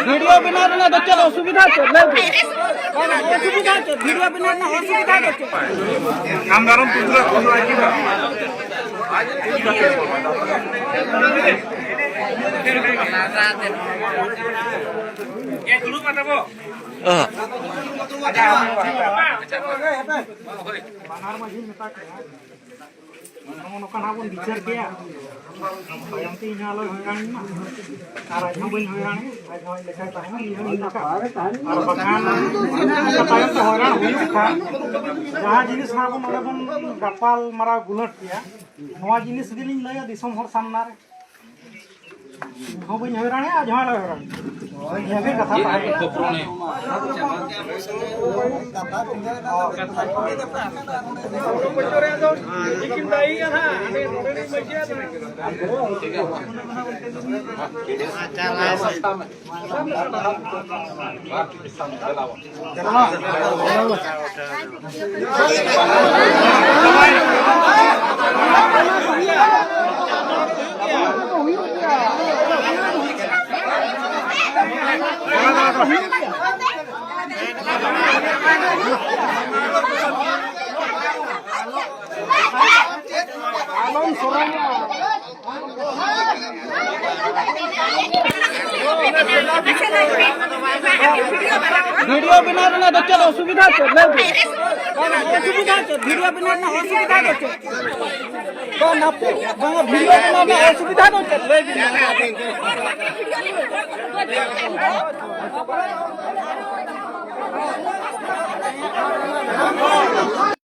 video बिना ना तो चलो सुविधा छे ले सुविधा छे वीडियो बिना ना असुविधा छे कामदारों तुझे फोन आकी बा ये गुरु बताबो बानार माझी नेता नोका नाबन विचार किया यंती नालो होरानी ना आज हम बन होरानी आज हम लेखा ताहना ये नका और बखान बतायो तो होरान हुई था जहां जिनिस नाबन नडबन गपाल मारा गुलट किया नवा जिनिस गिलिन लया दिसम हर सामना रे हम बन होरानी आज हम ला होरानी ये भी कथा पाए बच्चों रे तो लेकिन दाई का था हमें थोड़े नहीं बचिया था वीडियो बिना ना तो चलो सुविधा छे ले सुविधा छे वीडियो बिना ना असुविधा छे तो ना वीडियो बिना ना असुविधा छे ले